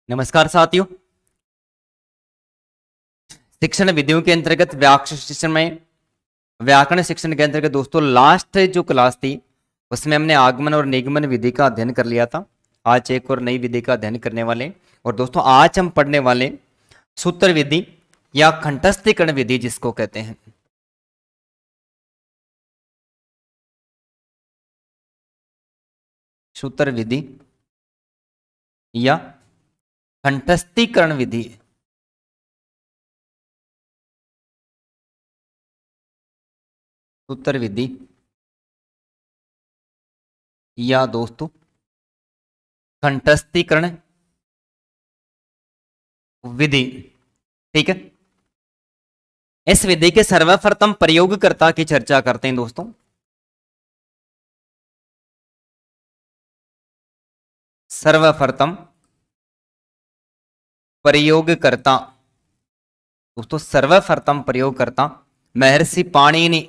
नमस्कार साथियों। शिक्षण विधियों के अंतर्गत व्याकरण शिक्षण के अंतर्गत दोस्तों लास्ट जो क्लास थी उसमें हमने आगमन और निगमन विधि का अध्ययन कर लिया था। आज एक और नई विधि का अध्ययन करने वाले और दोस्तों आज हम पढ़ने वाले सूत्र विधि या कंठस्थीकरण विधि जिसको कहते हैं। सूत्र विधि या कंठस्थीकरण विधि। सूत्र विधि या दोस्तों कंठस्थीकरण विधि। ठीक है, इस विधि के सर्वप्रथम प्रयोगकर्ता की चर्चा करते हैं दोस्तों। सर्वप्रथम प्रयोगकर्ता दोस्तों, सर्वप्रथम प्रयोगकर्ता महर्षि पाणिनि।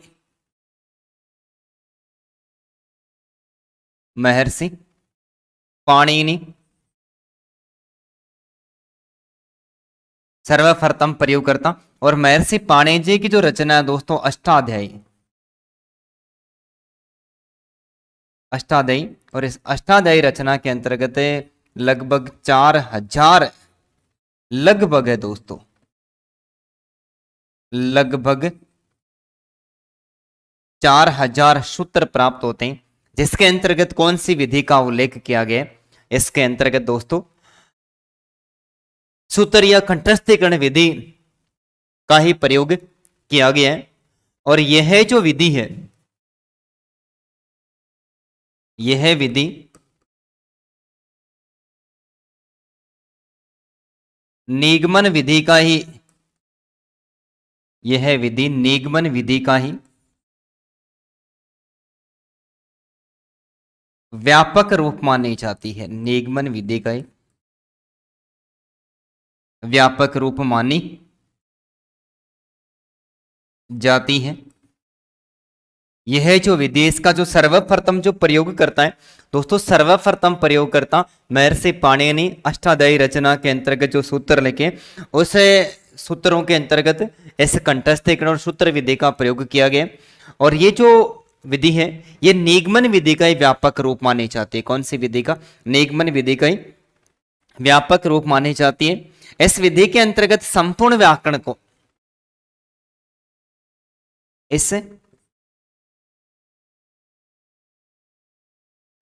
महर्षि पाणिनि सर्वप्रथम प्रयोगकर्ता। और महर्षि पाणिनि जी की जो रचना है दोस्तों अष्टाध्यायी। अष्टाध्यायी और इस अष्टाध्यायी रचना के अंतर्गत लगभग 4000 लगभग है दोस्तों, लगभग 4000 सूत्र प्राप्त होते हैं। जिसके अंतर्गत कौन सी विधि का उल्लेख किया गया? इसके अंतर्गत दोस्तों सूत्र या कंठस्थीकरण विधि का ही प्रयोग किया गया है। और यह जो विधि है, यह विधि निगमन विधि का ही, यह विधि निगमन विधि का ही व्यापक रूप मानी जाती है। निगमन विधि का ही व्यापक रूप मानी जाती है। यह जो विधि, इसका जो सर्वप्रथम जो प्रयोग करता है दोस्तों, सर्वप्रथम प्रयोग करता महर्षि पाणिनि अष्टाध्यायी रचना के अंतर्गत जो सूत्र लिखे उस सूत्रों के अंतर्गत इस कंठस्थीकरण और सूत्र विधि का प्रयोग किया गया। और ये जो विधि है ये निगमन विधि का ही व्यापक रूप मानी जाती है। कौन सी विधि का? निगमन विधि का ही व्यापक रूप मानी जाती है। इस विधि के अंतर्गत संपूर्ण व्याकरण को, इस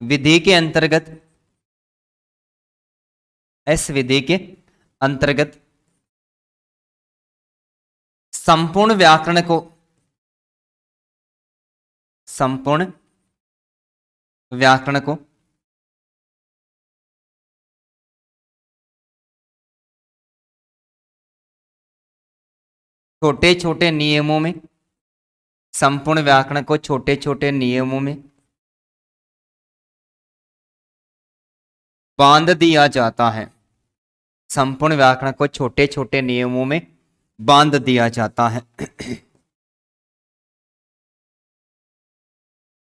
विधि के अंतर्गत, इस विधि के अंतर्गत संपूर्ण व्याकरण को, संपूर्ण व्याकरण को छोटे छोटे नियमों में, संपूर्ण व्याकरण को छोटे छोटे नियमों में बांध दिया जाता है। संपूर्ण व्याकरण को छोटे छोटे नियमों में बांध दिया जाता है।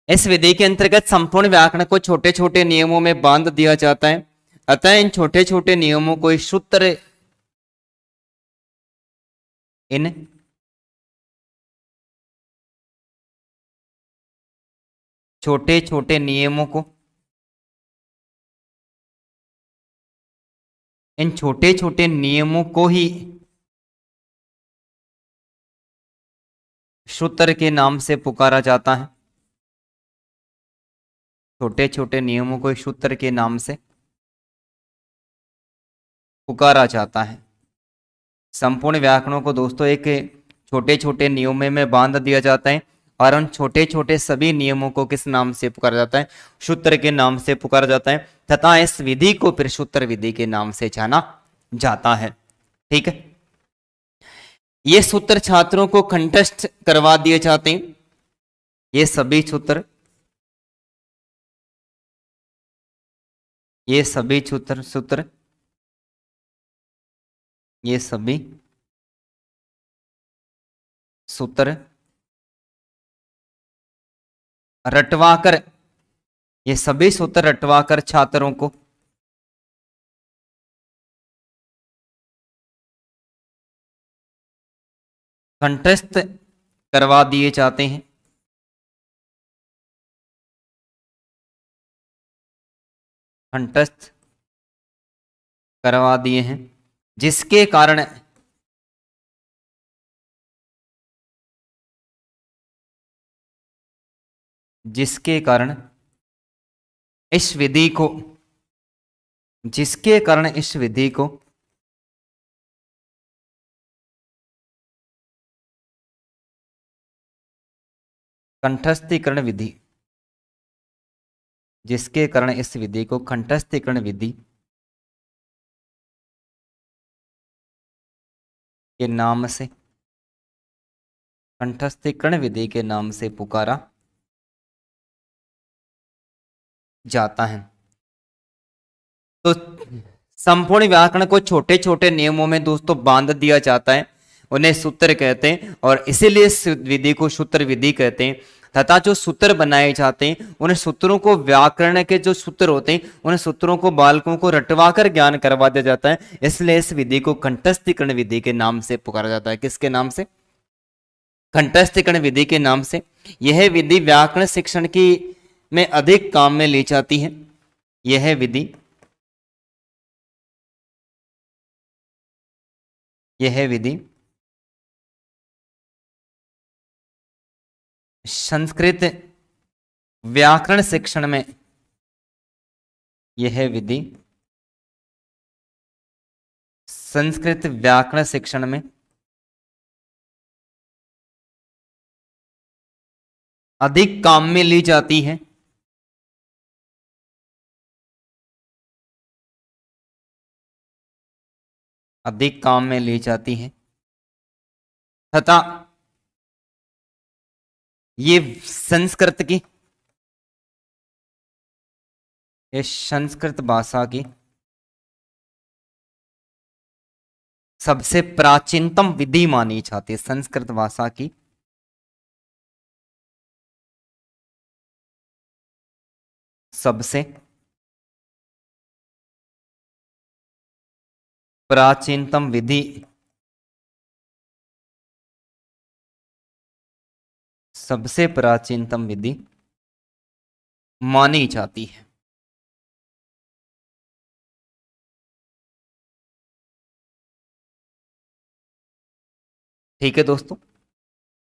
इस विधि के अंतर्गत संपूर्ण व्याकरण को छोटे छोटे नियमों में बांध दिया जाता है। अतः इन छोटे छोटे नियमों को इस सूत्र, इन छोटे छोटे नियमों को, इन छोटे छोटे नियमों को ही सूत्र के नाम से पुकारा जाता है। छोटे छोटे नियमों को सूत्र के नाम से पुकारा जाता है। संपूर्ण व्याकरणों को दोस्तों एक छोटे छोटे नियमों में बांध दिया जाता है और उन छोटे छोटे सभी नियमों को किस नाम से पुकारा जाता है? सूत्र के नाम से पुकारा जाता है। तथा इस विधि को फिर सूत्र विधि के नाम से जाना जाता है। ठीक है, ये सूत्र छात्रों को कंठस्थ करवा दिए जाते हैं। ये सभी सूत्र, ये सभी सूत्र ये सभी सूत्र रटवाकर, ये सभी सूत्र रटवाकर छात्रों को कंठस्थ करवा दिए जाते हैं। कंठस्थ करवा दिए हैं जिसके कारण इस विधि को जिसके कारण इस विधि को कंठस्थीकरण विधि, जिसके कारण इस विधि को कंठस्थीकरण विधि के नाम से, कंठस्थीकरण विधि के नाम से पुकारा जाता है। तो संपूर्ण व्याकरण को छोटे छोटे नियमों में दोस्तों बांध दिया जाता है, उन्हें सूत्र कहते हैं और इसीलिए इस विधि को सूत्र विधि कहते हैं। तथा जो सूत्र बनाए जाते हैं उन सूत्रों को, व्याकरण के जो सूत्र होते हैं उन सूत्रों को बालकों को रटवा कर ज्ञान करवा दिया जाता है, इसलिए इस विधि को कंठस्थीकरण विधि के नाम से पुकारा जाता है। किसके नाम से? कंठस्थीकरण विधि के नाम से। यह विधि व्याकरण शिक्षण की में अधिक काम में ली जाती है। यह विधि संस्कृत व्याकरण शिक्षण में, यह विधि संस्कृत व्याकरण शिक्षण में अधिक काम में ली जाती है। अधिक काम में ली जाती है तथा ये संस्कृत की, ये संस्कृत भाषा की सबसे प्राचीनतम विधि मानी जाती है। संस्कृत भाषा की सबसे प्राचीनतम विधि मानी जाती है। ठीक है दोस्तों,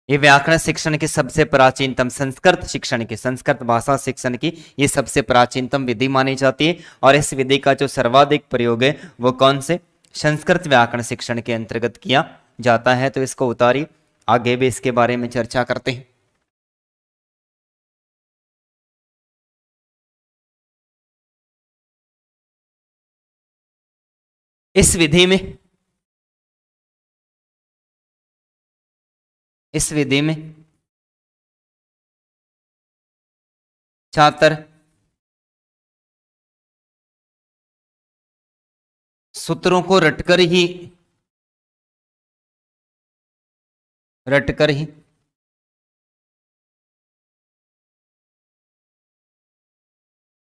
ये व्याकरण शिक्षण की सबसे प्राचीनतम, संस्कृत शिक्षण की, संस्कृत भाषा शिक्षण की ये सबसे प्राचीनतम विधि मानी जाती है। और इस विधि का जो सर्वाधिक प्रयोग है वो कौन से? संस्कृत व्याकरण शिक्षण के अंतर्गत किया जाता है। तो इसको उतारिए, आगे भी इसके बारे में चर्चा करते हैं। इस विधि में छात्र सूत्रों को रटकर ही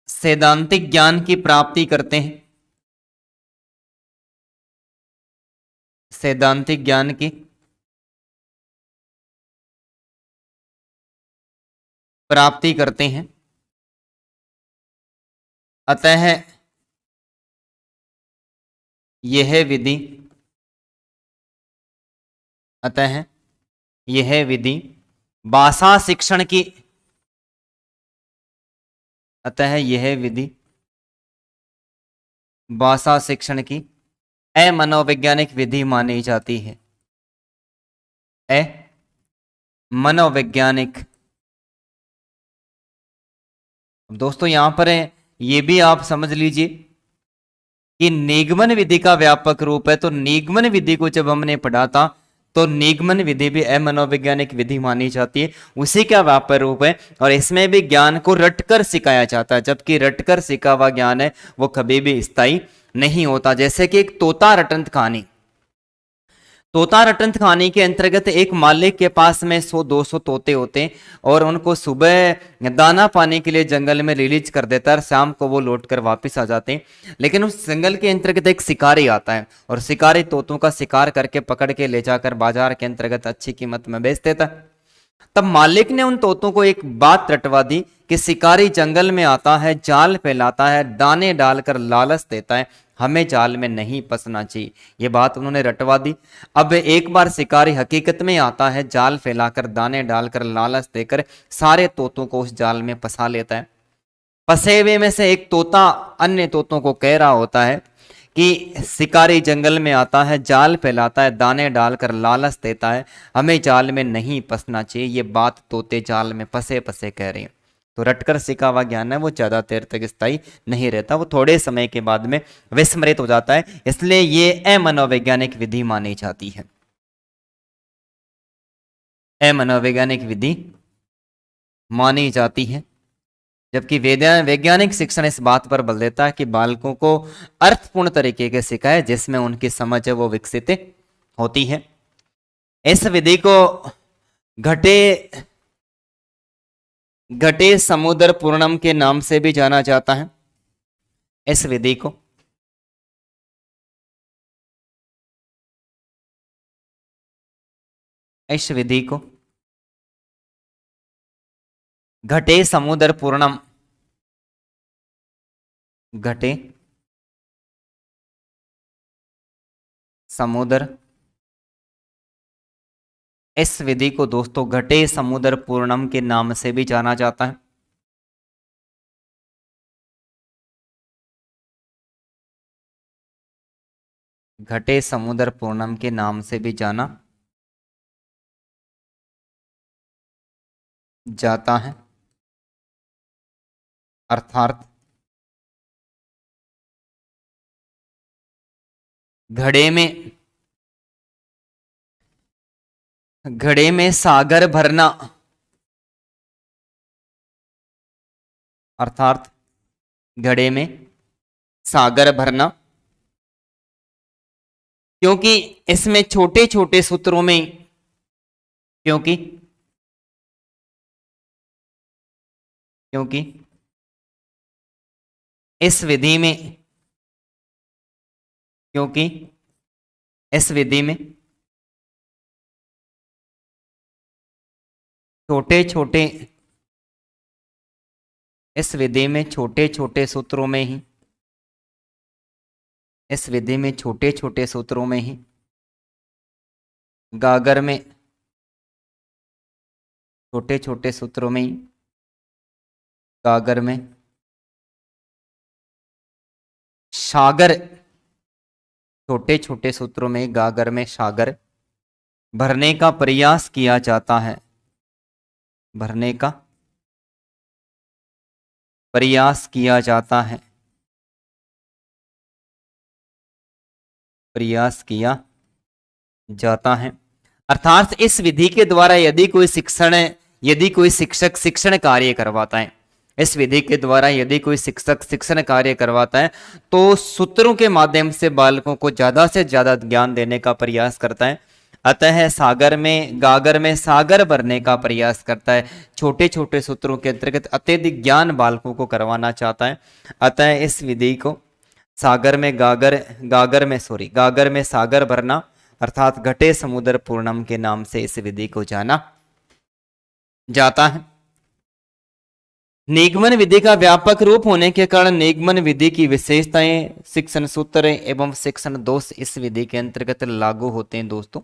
सैद्धांतिक ज्ञान की प्राप्ति करते हैं। सैद्धांतिक ज्ञान की प्राप्ति करते हैं। अतः यह विधि भाषा शिक्षण की, भाषा शिक्षण की अमनोवैज्ञानिक विधि मानी जाती है। मनोवैज्ञानिक। दोस्तों यहां पर ये भी आप समझ लीजिए कि निगमन विधि का व्यापक रूप है। तो निगमन विधि को जब हमने पढ़ा था तो निगमन विधि भी अमनोवैज्ञानिक विधि मानी जाती है, उसी का व्यापक रूप है। और इसमें भी ज्ञान को रटकर सिखाया जाता है, जबकि रटकर सिखा हुआ ज्ञान है वो कभी भी स्थायी नहीं होता। जैसे कि एक तोता रटंत कहानी, तोता रटंत कहानी के अंतर्गत एक मालिक के पास में 100-200 तोते होते हैं और उनको सुबह दाना पाने के लिए जंगल में रिलीज कर देता है और शाम को वो लौट कर वापिस आ जाते हैं। लेकिन उस जंगल के अंतर्गत एक शिकारी आता है और शिकारी तोतों का शिकार करके पकड़ के ले जाकर बाजार के अंतर्गत अच्छी कीमत में बेच देता है। तब मालिक ने उन तोतों को एक बात रटवा दी कि शिकारी जंगल में आता है, जाल फैलाता है, दाने डालकर लालच देता है, हमें जाल में नहीं फंसना चाहिए। ये बात उन्होंने रटवा दी। अब एक बार शिकारी हकीकत में आता है, जाल फैलाकर, दाने डालकर, लालच देकर सारे तोतों को उस जाल में फंसा लेता है। फंसे हुए में से एक तोता अन्य तोतों को कह रहा होता है कि शिकारी जंगल में आता है, जाल फैलाता है, दाने डालकर लालच देता है, हमें जाल में नहीं फंसना चाहिए। ये बात तोते जाल में फंसे फंसे कह रहे हैं। तो रटकर सीखा हुआ ज्ञान है वो ज्यादा देर तक स्थायी नहीं रहता, वो थोड़े समय के बाद में विस्मृत हो जाता है। इसलिए ये अमनोवैज्ञानिक विधि मानी जाती है, अमनोवैज्ञानिक विधि मानी जाती है। जबकि वैज्ञानिक शिक्षण इस बात पर बल देता है कि बालकों को अर्थपूर्ण तरीके के सिखाए जिसमें उनकी समझ है वो विकसित होती है। इस विधि को घटे घटे समुद्र पूर्णम के नाम से भी जाना जाता है। इस विधि को इस विधि को घटे समुद्र पूर्णम, घटे समुद्र, इस विधि को दोस्तों घटे समुद्र पूर्णम के नाम से भी जाना जाता है। घटे समुद्र पूर्णम के नाम से भी जाना जाता है। अर्थात घड़े में सागर भरना, अर्थात घड़े में सागर भरना, क्योंकि इसमें छोटे छोटे सूत्रों में, क्योंकि क्योंकि इस विधि में क्योंकि इस विधि में छोटे छोटे इस विधि में छोटे छोटे सूत्रों में ही इस विधि में छोटे छोटे सूत्रों में ही गागर में छोटे छोटे सूत्रों में ही गागर में सागर, छोटे छोटे सूत्रों में गागर में सागर भरने का प्रयास किया जाता है, भरने का प्रयास किया जाता है, प्रयास किया जाता है। अर्थात इस विधि के द्वारा यदि कोई शिक्षक शिक्षण कार्य करवाता है, इस विधि के द्वारा यदि कोई शिक्षक शिक्षण कार्य करवाता है तो सूत्रों के माध्यम से बालकों को ज्यादा से ज्यादा ज्ञान देने का प्रयास करता है। अतः गागर में सागर भरने का प्रयास करता है, छोटे छोटे सूत्रों के अंतर्गत अत्यधिक ज्ञान बालकों को करवाना चाहता है। अतः इस विधि को गागर में सागर भरना अर्थात घटे समुद्र पूर्णम के नाम से इस विधि को जाना जाता है। निगमन विधि का व्यापक रूप होने के कारण निगमन विधि की विशेषताएं, शिक्षण सूत्र एवं शिक्षण दोष इस विधि के अंतर्गत लागू होते हैं। दोस्तों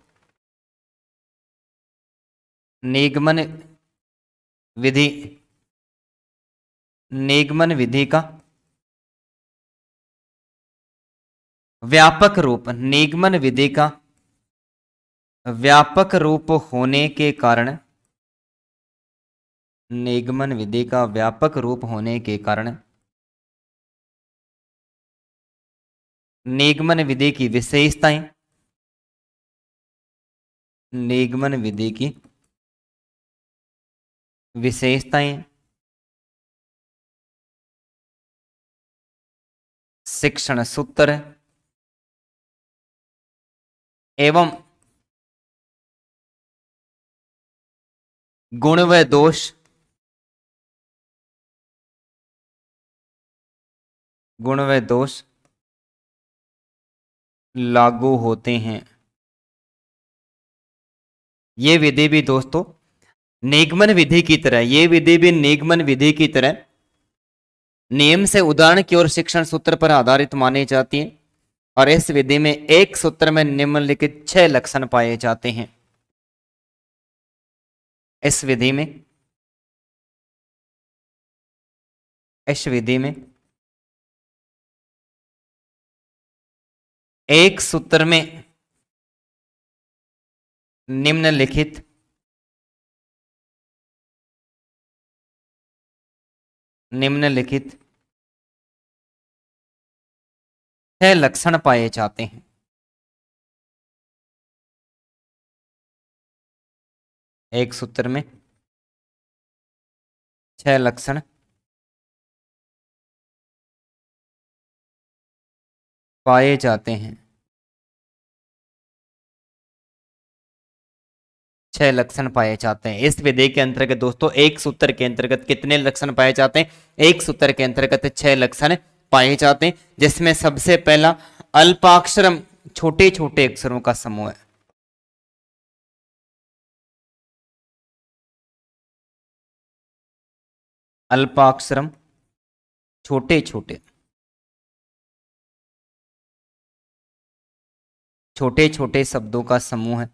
निगमन विधि का व्यापक रूप, निगमन विधि का व्यापक रूप होने के कारण, निगमन विधि का व्यापक रूप होने के कारण निगमन विधि की विशेषताएं, निगमन विधि की विशेषताएं, शिक्षण सूत्र एवं गुण व दोष गुण व दोष लागू होते हैं। ये विधि भी दोस्तों निगमन विधि की तरह, ये विधि भी निगमन विधि की तरह नियम से उदाहरण की ओर शिक्षण सूत्र पर आधारित मानी जाती है। और इस विधि में एक सूत्र में निम्नलिखित 6 लक्षण पाए जाते हैं। इस विधि में इस विधि में एक सूत्र में निम्नलिखित निम्नलिखित 6 लक्षण पाए जाते हैं। एक सूत्र में 6 लक्षण पाए जाते हैं। 6 लक्षण पाए जाते हैं। इस विधि के अंतर्गत दोस्तों एक सूत्र के अंतर्गत कितने लक्षण पाए जाते हैं? एक सूत्र के अंतर्गत 6 लक्षण पाए जाते हैं, जिसमें सबसे पहला अल्पाक्षरम, छोटे छोटे अक्षरों का समूह है। अल्पाक्षरम, छोटे छोटे छोटे छोटे शब्दों का समूह है।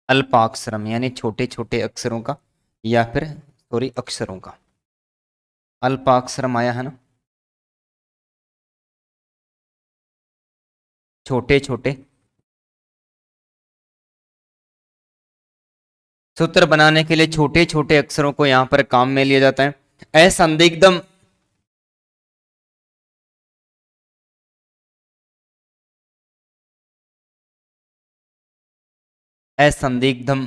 अल्पाक्षरम यानी छोटे छोटे अक्षरों का, या फिर सॉरी अक्षरों का। अल्पाक्षरम आया है ना, छोटे छोटे। सूत्र बनाने के लिए छोटे छोटे अक्षरों को यहां पर काम में लिया जाता है। असंदिग्धम, असंदिग्धम,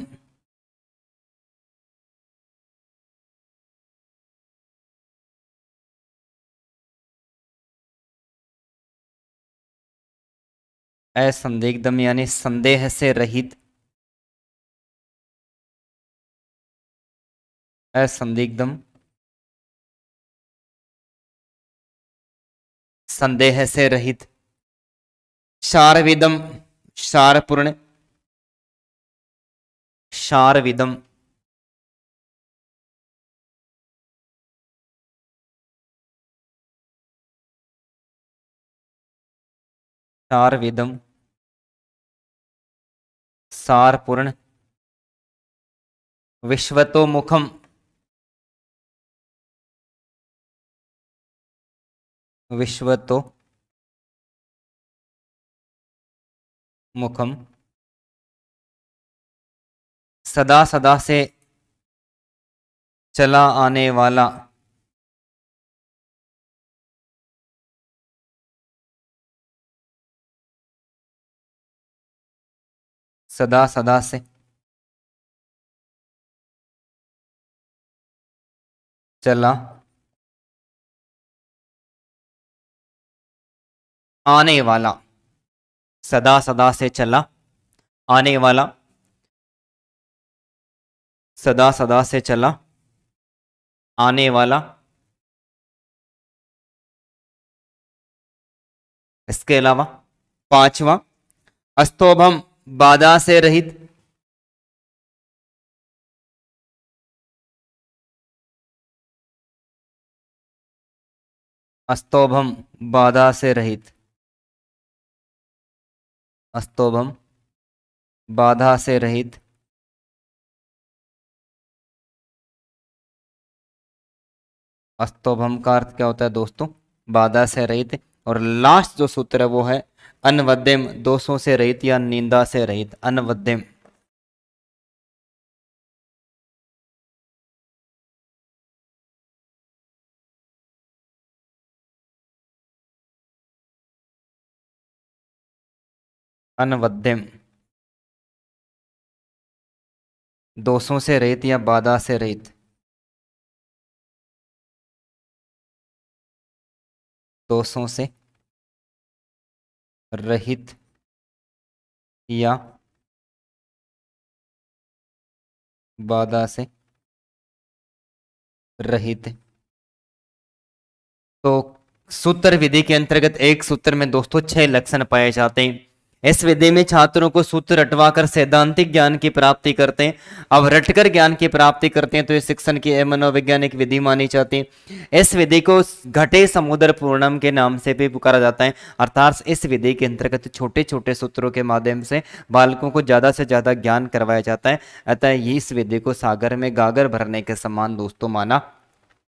असंदिग्धम यानी संदेह से रहित। असंदिग्धम, संदेह से रहित। शारविदम, शारपूर्ण। शारविदम, शारविदम, सारपूर्ण। विश्वतोमुखम, विश्वतो मुखम। सदा सदा से चला आने वाला। सदा सदा से चला आने वाला। सदा सदा से चला आने वाला। सदा सदा से चला आने वाला। इसके अलावा पांचवा अस्तोभम, बाधा से रहित। अस्तोभम, बाधा से रहित। अस्तोभम, बाधा से रहित। अस्तोभम का अर्थ क्या होता है दोस्तों? बाधा से रहित। और लास्ट जो सूत्र है वो है अनवद्यम, दोषों से रहित या निंदा से रहित। अनवद्यम, अनवद्यम, दोषों से रहित या बाधा से रहित। दोषों से रहित या बाधा से रहित। तो सूत्र विधि के अंतर्गत एक सूत्र में दोस्तों 6 लक्षण पाए जाते हैं। इस विधि में छात्रों को सूत्र रटवाकर सैद्धांतिक ज्ञान की प्राप्ति करते हैं। अब रटकर ज्ञान की प्राप्ति करते हैं तो ये शिक्षण की मनोवैज्ञानिक विधि मानी जाती है। इस विधि को घटे समुद्र पूर्णम के नाम से भी पुकारा जाता है। अर्थात इस विधि के अंतर्गत छोटे छोटे सूत्रों के माध्यम से बालकों को ज्यादा से ज्यादा ज्ञान करवाया जाता है। अतः इस विधि को सागर में गागर भरने के समान दोस्तों माना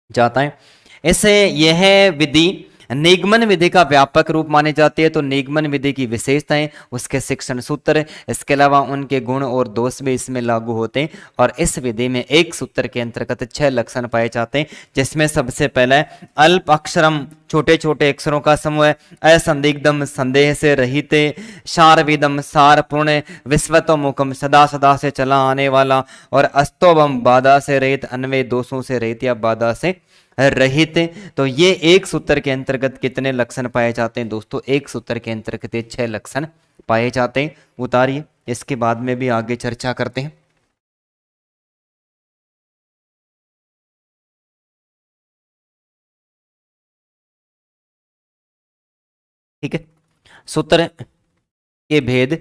जाता है। इससे यह विधि निगमन विधि का व्यापक रूप मानी जाती है। तो निगमन विधि की विशेषताएं, उसके शिक्षण सूत्र, इसके अलावा उनके गुण और दोष भी इसमें लागू होते हैं। और इस विधि में एक सूत्र के अंतर्गत 6 लक्षण पाए जाते हैं, जिसमें सबसे पहला है अल्प अक्षरम, छोटे छोटे अक्षरों का समूह है। असंदिग्धम, संदेह से रहित। सारविदम, सारपूर्ण। विश्वतोमुखम, सदा सदा से चला आने वाला। और अस्तोभम, बाधा से रहित, अन्वय दोषों से रहित या बाधा से रहित। तो ये एक सूत्र के अंतर्गत कितने लक्षण पाए जाते हैं दोस्तों? एक सूत्र के अंतर्गत 6 लक्षण पाए जाते हैं। उतारिए, इसके बाद में भी आगे चर्चा करते हैं। ठीक है, सूत्र के भेद,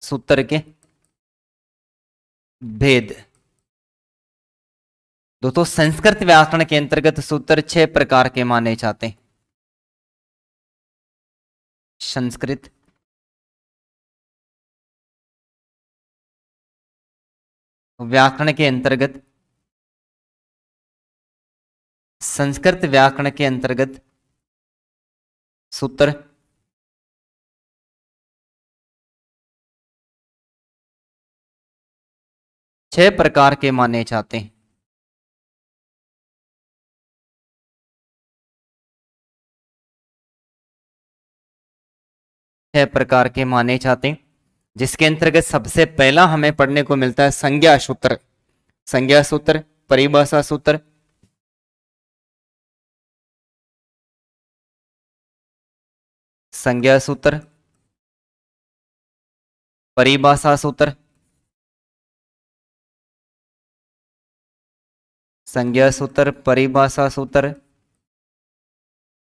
सूत्र के भेद। दोस्तों संस्कृत व्याकरण के अंतर्गत सूत्र 6 प्रकार के माने जाते हैं। संस्कृत व्याकरण के अंतर्गत, संस्कृत व्याकरण के अंतर्गत सूत्र 6 प्रकार के माने जाते हैं। 6 प्रकार के माने जाते हैं, जिसके अंतर्गत सबसे पहला हमें पढ़ने को मिलता है संज्ञा सूत्र। संज्ञा सूत्र, परिभाषा सूत्र, संज्ञा सूत्र, परिभाषा सूत्र, संज्ञा सूत्र, परिभाषा सूत्र,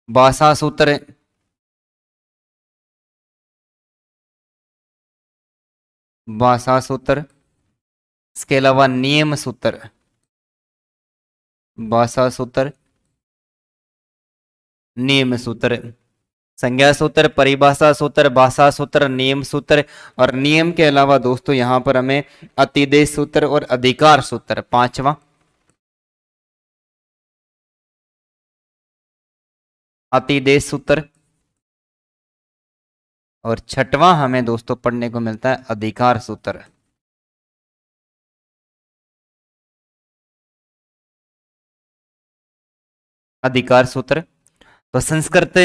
भाषा सूत्र, भाषा सूत्र, इसके अलावा नियम सूत्र, भाषा सूत्र, नियम सूत्र। संज्ञा सूत्र, परिभाषा सूत्र, भाषा सूत्र, नियम सूत्र। और नियम के अलावा दोस्तों यहां पर हमें अतिदेश सूत्र और अधिकार सूत्र, पांचवा अतिदेश सूत्र, और छठवां हमें दोस्तों पढ़ने को मिलता है अधिकार सूत्र। अधिकार सूत्र। तो संस्कृत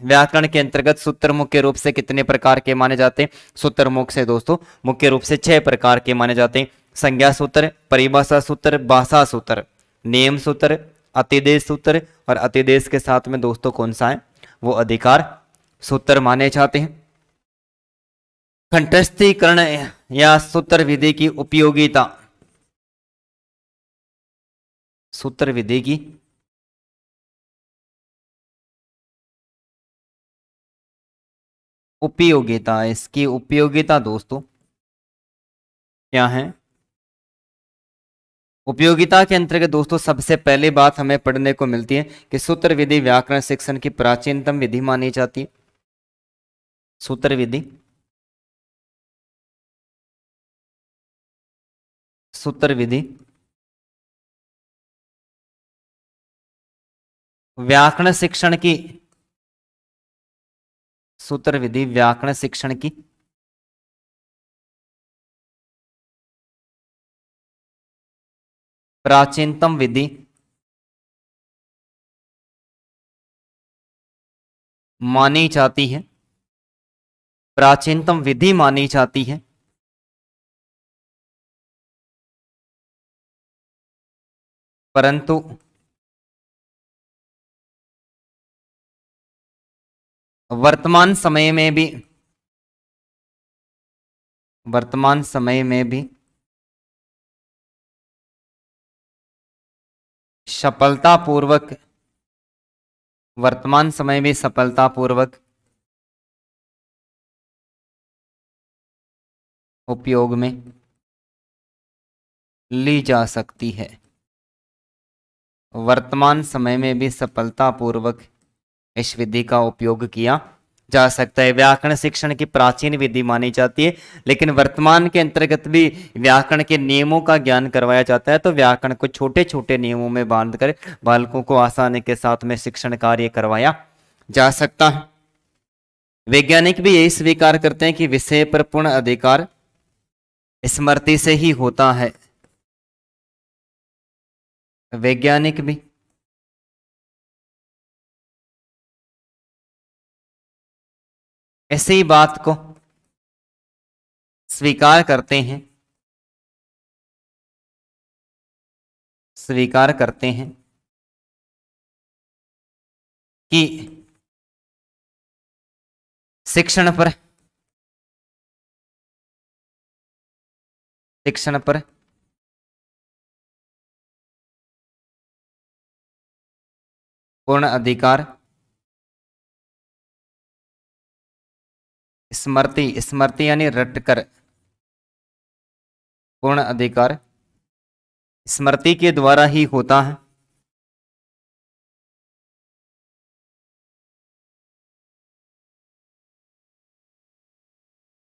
व्याकरण के अंतर्गत सूत्र मुख्य रूप से कितने प्रकार के माने जाते हैं? सूत्र मुख्य से दोस्तों मुख्य रूप से 6 प्रकार के माने जाते हैं। संज्ञा सूत्र, परिभाषा सूत्र, भाषा सूत्र, नियम सूत्र, अतिदेश सूत्र। और अतिदेश के साथ में दोस्तों कौन सा है? वो अधिकार सूत्र माने जाते हैं। कंठस्थीकरण या सूत्र विधि की उपयोगिता। सूत्र विधि की उपयोगिता, इसकी उपयोगिता दोस्तों क्या है? उपयोगिता के अंतर्गत दोस्तों सबसे पहली बात हमें पढ़ने को मिलती है कि सूत्र विधि व्याकरण शिक्षण की प्राचीनतम विधि मानी जाती है। सूत्र विधि, सूत्र विधि व्याकरण शिक्षण की, सूत्र विधि व्याकरण शिक्षण की प्राचीनतम विधि मानी जाती है। प्राचीनतम विधि मानी जाती है। परंतु वर्तमान समय में भी, वर्तमान समय में भी सफलतापूर्वक, वर्तमान समय में सफलतापूर्वक उपयोग में ली जा सकती है। वर्तमान समय में भी सफलतापूर्वक इस विधि का उपयोग किया जा सकता है। व्याकरण शिक्षण की प्राचीन विधि मानी जाती है, लेकिन वर्तमान के अंतर्गत भी व्याकरण के नियमों का ज्ञान करवाया जाता है। तो व्याकरण को छोटे छोटे नियमों में बांधकर बालकों को आसानी के साथ में शिक्षण कार्य करवाया जा सकता है। वैज्ञानिक भी यही स्वीकार करते हैं कि विषय पर पूर्ण अधिकार स्मृति से ही होता है। वैज्ञानिक भी ऐसी बात को स्वीकार करते हैं, स्वीकार करते हैं कि शिक्षण पर, शिक्षण पर पूर्ण अधिकार स्मृति, स्मृति यानी रटकर, पूर्ण अधिकार स्मृति के द्वारा ही होता है।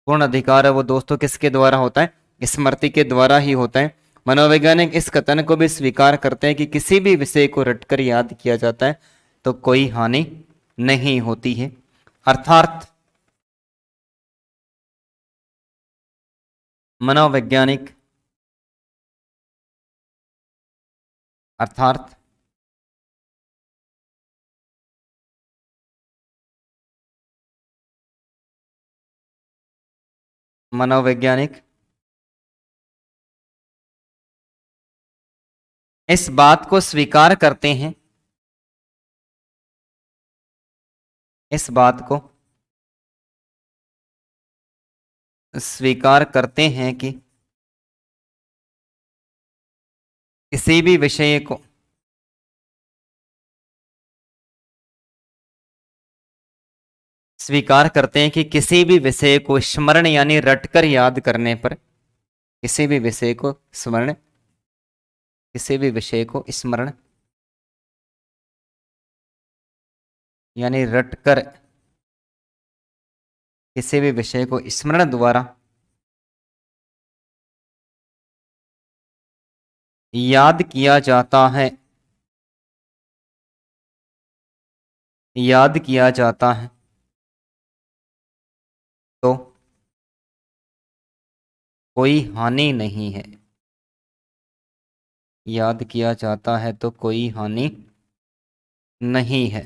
पूर्ण अधिकार है वो दोस्तों किसके द्वारा होता है? स्मृति के द्वारा ही होता है। मनोवैज्ञानिक इस कथन को भी स्वीकार करते हैं कि किसी भी विषय को रटकर याद किया जाता है तो कोई हानि नहीं होती है। अर्थात मनोवैज्ञानिक, अर्थात मनोवैज्ञानिक इस बात को स्वीकार करते हैं, इस बात को स्वीकार करते हैं कि किसी भी विषय को स्वीकार करते हैं कि किसी भी विषय को स्मरण यानी रटकर याद करने पर, किसी भी विषय को स्मरण, किसी भी विषय को स्मरण यानी रटकर, किसी भी विषय को स्मरण द्वारा याद किया जाता है, याद किया जाता है तो कोई हानि नहीं है, याद किया जाता है तो कोई हानि नहीं है।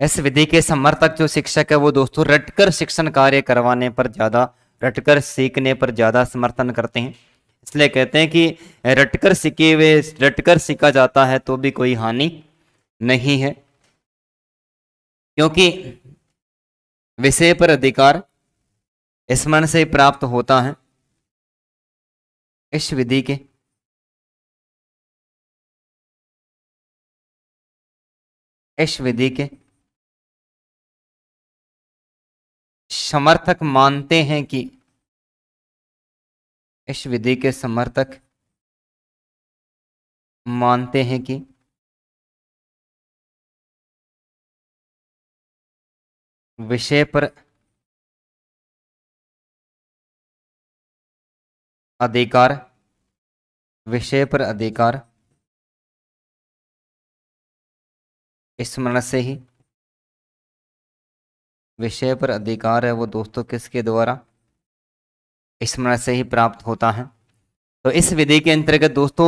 इस विधि के समर्थक जो शिक्षक है वो दोस्तों रटकर शिक्षण कार्य करवाने पर ज्यादा, रटकर सीखने पर ज्यादा समर्थन करते हैं। इसलिए कहते हैं कि रटकर सीखे हुए, रटकर सीखा जाता है तो भी कोई हानि नहीं है, क्योंकि विषय पर अधिकार स्मरण से प्राप्त होता है। इस विधि के समर्थक मानते हैं कि, इस विधि के समर्थक मानते हैं कि विषय पर अधिकार, विषय पर अधिकार स्मरण से ही, विषय पर अधिकार है वो दोस्तों किसके द्वारा? स्मरण से ही प्राप्त होता है। तो इस विधि के अंतर्गत दोस्तों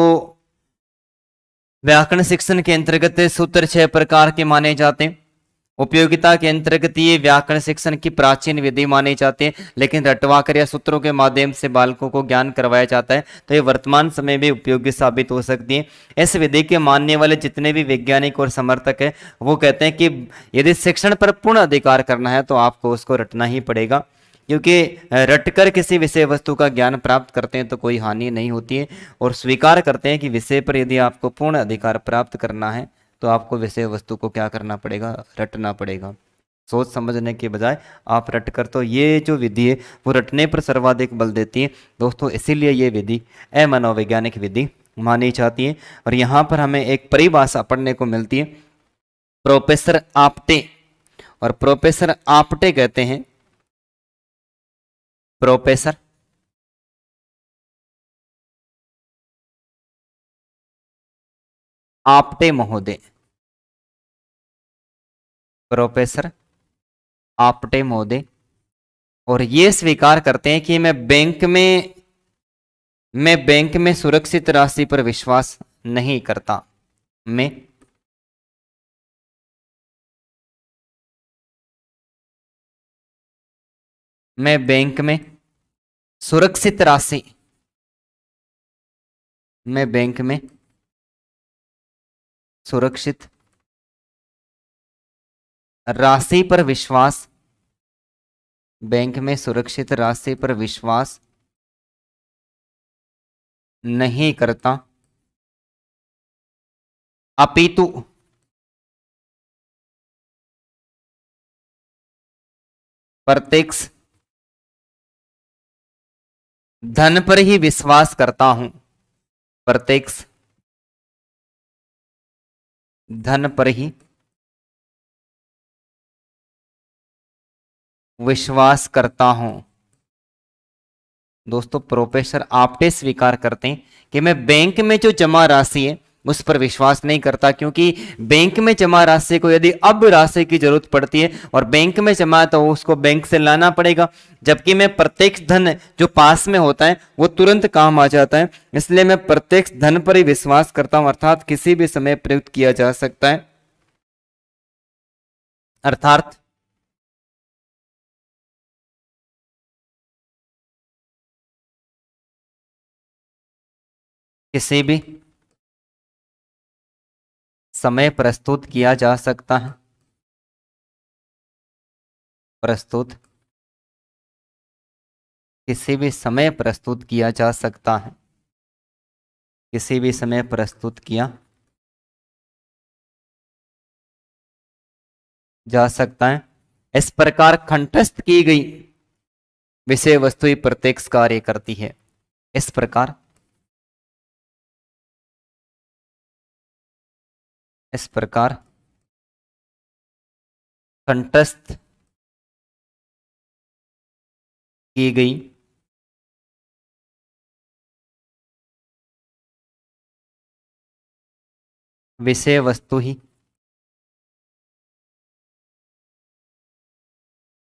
व्याकरण शिक्षण के अंतर्गत सूत्र 6 प्रकार के माने जाते हैं। उपयोगिता के अंतर्गत ये व्याकरण शिक्षण की प्राचीन विधि मानी जाती है, लेकिन रटवाकर या सूत्रों के माध्यम से बालकों को ज्ञान करवाया जाता है, तो ये वर्तमान समय में उपयोगी साबित हो सकती है। इस विधि के मानने वाले जितने भी वैज्ञानिक और समर्थक हैं, वो कहते हैं कि यदि शिक्षण पर पूर्ण अधिकार करना है तो आपको उसको रटना ही पड़ेगा, क्योंकि रटकर किसी विषय वस्तु का ज्ञान प्राप्त करते हैं तो कोई हानि नहीं होती है, और स्वीकार करते हैं कि विषय पर यदि आपको पूर्ण अधिकार प्राप्त करना है तो आपको विषय वस्तु को क्या करना पड़ेगा, रटना पड़ेगा। सोच समझने के बजाय आप रट कर, तो ये जो विधि है वो रटने पर सर्वाधिक बल देती है दोस्तों, इसीलिए ये विधि अमनोवैज्ञानिक विधि मानी जाती है। और यहाँ पर हमें एक परिभाषा पढ़ने को मिलती है, प्रोफेसर आप्टे, और प्रोफेसर आप्टे कहते हैं, प्रोफेसर आप्टे महोदय, प्रोफेसर आप्टे महोदय, और ये स्वीकार करते हैं कि मैं बैंक में सुरक्षित राशि पर विश्वास नहीं करता। मैं बैंक में सुरक्षित राशि, मैं बैंक में सुरक्षित राशि पर विश्वास, बैंक में सुरक्षित राशि पर विश्वास नहीं करता, अपितु प्रत्यक्ष धन पर ही विश्वास करता हूं, प्रत्यक्ष धन पर ही विश्वास करता हूं। दोस्तों प्रोफेसर आप्टे स्वीकार करते हैं कि मैं बैंक में जो जमा राशि है उस पर विश्वास नहीं करता, क्योंकि बैंक में जमा राशि को यदि अब राशि की जरूरत पड़ती है और बैंक में जमा है तो उसको बैंक से लाना पड़ेगा, जबकि मैं प्रत्यक्ष धन जो पास में होता है वो तुरंत काम आ जाता है, इसलिए मैं प्रत्यक्ष धन पर ही विश्वास करता हूं, अर्थात किसी भी समय प्रयुक्त किया जा सकता है, अर्थात किसी भी समय प्रस्तुत किया जा सकता है, प्रस्तुत किसी भी समय प्रस्तुत किया जा सकता है, किसी भी समय प्रस्तुत किया जा सकता है। इस प्रकार कंठस्थ की गई विषय वस्तु ही प्रत्यक्ष कार्य करती है। इस प्रकार कंठस्थ की गई विषय वस्तु ही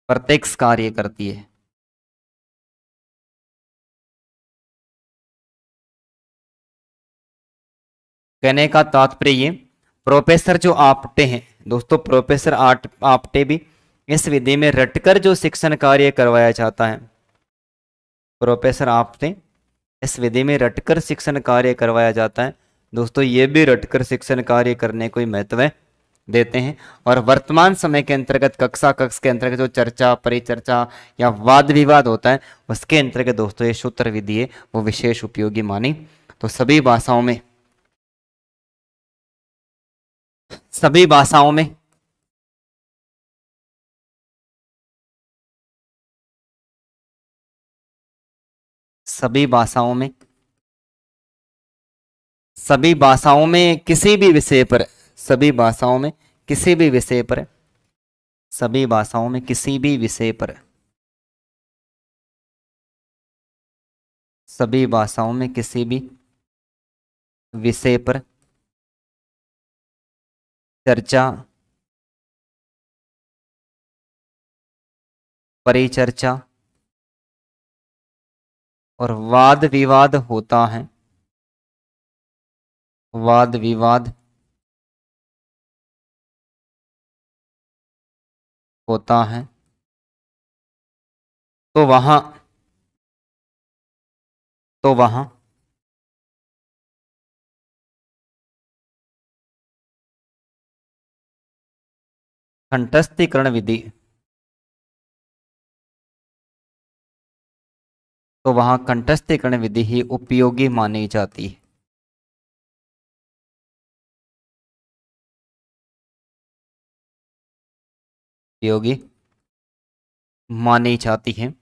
प्रत्यक्ष कार्य करती है। कहने का तात्पर्य ये, प्रोफेसर जो आपटे हैं दोस्तों, प्रोफेसर आपटे भी इस विधि में रटकर जो शिक्षण कार्य करवाया जाता है, प्रोफेसर आपटे इस विधि में रटकर शिक्षण कार्य करवाया जाता है दोस्तों, ये भी रटकर शिक्षण कार्य करने को ही महत्व देते हैं। और वर्तमान समय के अंतर्गत कक्षा कक्ष के अंतर्गत जो चर्चा परिचर्चा या वाद विवाद होता है उसके अंतर्गत दोस्तों ये सूत्र विधि है वो विशेष उपयोगी मानी। तो सभी भाषाओं में सभी भाषाओं में सभी भाषाओं में सभी भाषाओं में किसी भी विषय पर, सभी भाषाओं में किसी भी विषय पर, सभी भाषाओं में किसी भी विषय पर, सभी भाषाओं में किसी भी विषय पर चर्चा परिचर्चा और वाद विवाद होता है, वाद विवाद होता है तो वहां तो वहां कंठस्थीकरण विधि तो वहां कंठस्थीकरण विधि ही उपयोगी मानी जाती है। उपयोगी मानी जाती है।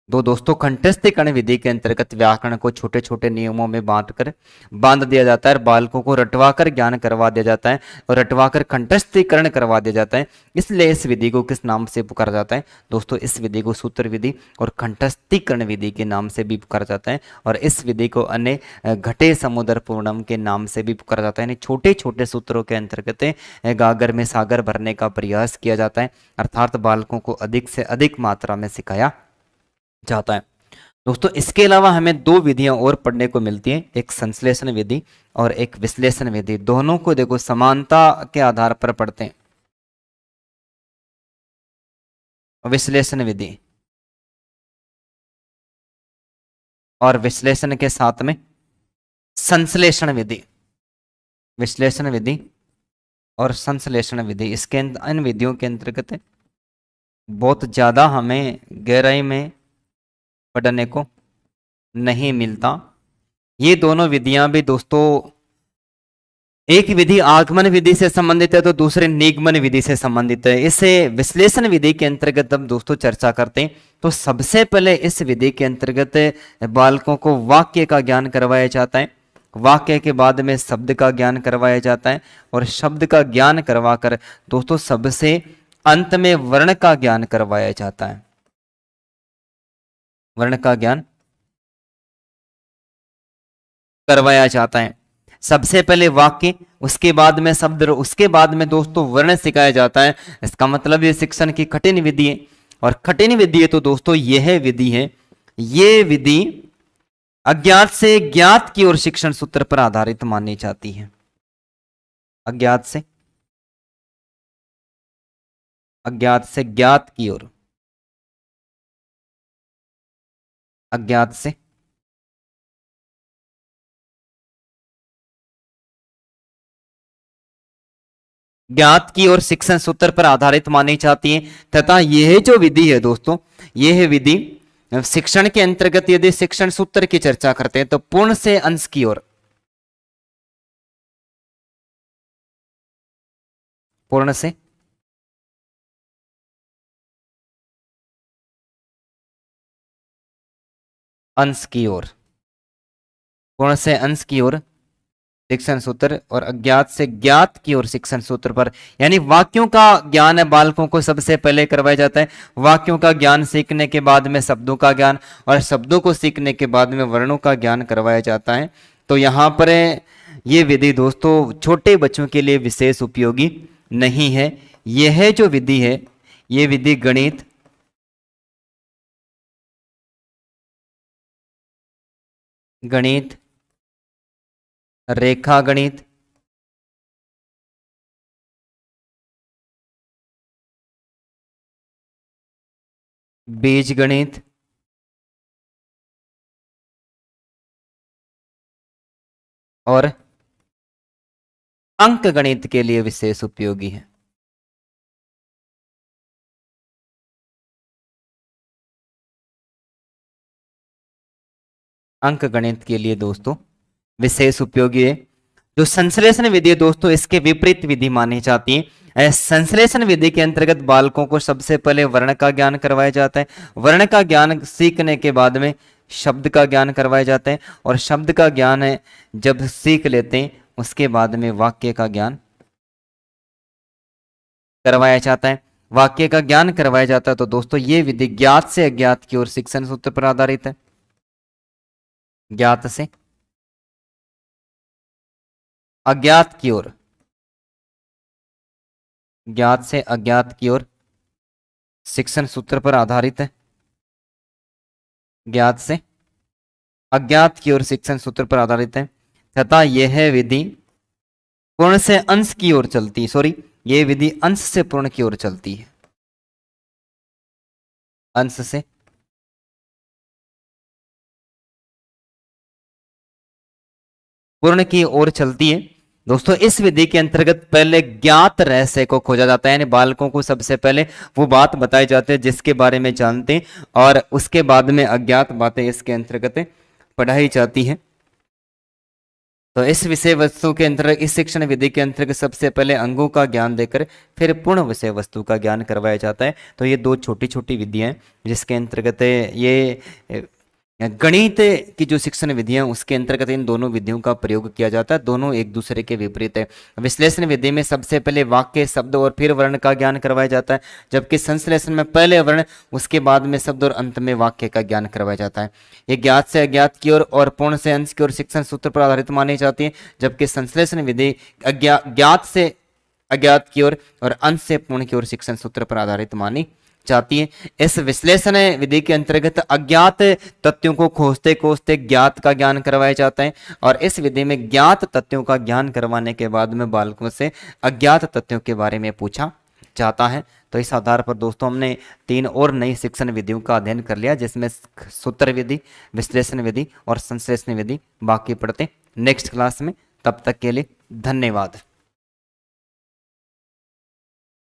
दो दोस्तों, कंठस्थीकरण विधि के अंतर्गत व्याकरण को छोटे छोटे नियमों में बांध दिया जाता है और बालकों को रटवाकर ज्ञान करवा दिया जाता है और रटवाकर कंठस्थीकरण करवा दिया जाता है। इसलिए इस विधि को किस नाम से पुकारा जाता है दोस्तों? इस विधि को सूत्र विधि और कंठस्थीकरण विधि के नाम से भी पुकारा जाता है और इस विधि को अन्य घटे समुद्र पूर्णम के नाम से भी पुकारा जाता है। यानी छोटे छोटे सूत्रों के अंतर्गत गागर में सागर भरने का प्रयास किया जाता है, अर्थात बालकों को अधिक से अधिक मात्रा में सिखाया जाता है। दोस्तों, इसके अलावा हमें दो विधियां और पढ़ने को मिलती हैं, एक संश्लेषण विधि और एक विश्लेषण विधि। दोनों को देखो समानता के आधार पर पढ़ते हैं। विश्लेषण विधि और विश्लेषण के साथ में संश्लेषण विधि। विश्लेषण विधि और संश्लेषण विधि, इसके इन विधियों के अंतर्गत बहुत ज्यादा हमें गहराई में पढ़ने को नहीं मिलता। ये दोनों विधियां भी दोस्तों, एक विधि आगमन विधि से संबंधित है तो दूसरे निगमन विधि से संबंधित है। इसे विश्लेषण विधि के अंतर्गत हम दोस्तों चर्चा करते हैं तो सबसे पहले इस विधि के अंतर्गत बालकों को वाक्य का ज्ञान करवाया जाता है, वाक्य के बाद में शब्द का ज्ञान करवाया जाता है और शब्द का ज्ञान करवाकर दोस्तों सबसे अंत में वर्ण का ज्ञान करवाया जाता है। वर्ण का ज्ञान करवाया जाता है। सबसे पहले वाक्य, उसके बाद में शब्द, उसके बाद में दोस्तों वर्ण सिखाया जाता है। इसका मतलब ये शिक्षण की कठिन विधि है और कठिन विधि है तो दोस्तों यह विधि है, ये विधि अज्ञात से ज्ञात की ओर शिक्षण सूत्र पर आधारित मानी जाती है। अज्ञात से ज्ञात की ओर, अज्ञात से ज्ञात की ओर शिक्षण सूत्र पर आधारित मानी जाती है तथा यह जो विधि है दोस्तों, यह विधि शिक्षण के अंतर्गत यदि शिक्षण सूत्र की चर्चा करते हैं तो पूर्ण से अंश की ओर, पूर्ण से अंश की ओर, पूर्ण से अंश की ओर शिक्षण सूत्र और अज्ञात से ज्ञात की ओर शिक्षण सूत्र पर, यानी वाक्यों का ज्ञान है बालकों को सबसे पहले करवाया जाता है। वाक्यों का ज्ञान सीखने के बाद में शब्दों का ज्ञान और शब्दों को सीखने के बाद में वर्णों का ज्ञान करवाया जाता है। तो यहाँ पर ये विधि दोस्तों छोटे बच्चों के लिए विशेष उपयोगी नहीं है। यह जो विधि है, ये विधि गणित, रेखा गणित, बीज गणित और अंक गणित के लिए विशेष उपयोगी है। अंक गणित के लिए दोस्तों विशेष उपयोगी है। जो संश्लेषण विधि है दोस्तों, इसके विपरीत विधि मानी जाती है। संश्लेषण विधि के अंतर्गत बालकों को सबसे पहले वर्ण का ज्ञान करवाया जाता है, वर्ण का ज्ञान सीखने के बाद में शब्द का ज्ञान करवाया जाता है और शब्द का ज्ञान है जब सीख लेते हैं उसके बाद में वाक्य का ज्ञान करवाया जाता है। वाक्य का ज्ञान करवाया जाता है तो दोस्तों ये विधि ज्ञात से अज्ञात की ओर शिक्षण सूत्र पर आधारित है। ज्ञात से अज्ञात की ओर, ज्ञात से अज्ञात की ओर शिक्षण सूत्र पर आधारित है। ज्ञात से अज्ञात की ओर शिक्षण सूत्र पर आधारित है तथा यह विधि पूर्ण से अंश की ओर चलती है। सॉरी, यह विधि अंश से पूर्ण की ओर चलती है। अंश से पूर्ण की ओर चलती है। दोस्तों इस विधि के अंतर्गत पहले ज्ञात रहस्य को खोजा जाता है, यानी बालकों को सबसे पहले वो बात बताई जाती है जिसके बारे में जानते हैं, और उसके बाद में अज्ञात बातें इसके अंतर्गत पढ़ाई जाती हैं। तो इस विषय वस्तु के अंतर्गत, इस शिक्षण विधि के अंतर्गत सबसे पहले अंगों का ज्ञान देकर फिर पूर्ण विषय वस्तु का ज्ञान करवाया जाता है। तो ये दो छोटी छोटी विधियां हैं जिसके अंतर्गत ये गणित की जो शिक्षण विधियां उसके अंतर्गत इन दोनों विधियों का प्रयोग किया जाता है। दोनों एक दूसरे के विपरीत है। विश्लेषण विधि में सबसे पहले वाक्य, शब्द और फिर वर्ण का ज्ञान करवाया जाता है, जबकि संश्लेषण में पहले वर्ण, उसके बाद में शब्द और अंत में वाक्य का ज्ञान करवाया जाता है। ये ज्ञात से अज्ञात की ओर और पूर्ण से अंश की ओर शिक्षण सूत्र पर आधारित मानी जाती है, जबकि संश्लेषण विधि ज्ञात से अज्ञात की ओर और अंश से पूर्ण की ओर शिक्षण सूत्र पर आधारित मानी जाती है। इस विश्लेषण विधि के अंतर्गत अज्ञात तथ्यों को खोजते खोजते ज्ञात का ज्ञान करवाया जाता है, और इस विधि में ज्ञात तथ्यों का ज्ञान करवाने के बाद में बालकों से अज्ञात तथ्यों के बारे में पूछा जाता है। तो इस आधार पर दोस्तों हमने 3 और नई शिक्षण विधियों का अध्ययन कर लिया, जिसमें सूत्र विधि, विश्लेषण विधि और संश्लेषण विधि। बाकी पढ़ते नेक्स्ट क्लास में। तब तक के लिए धन्यवाद।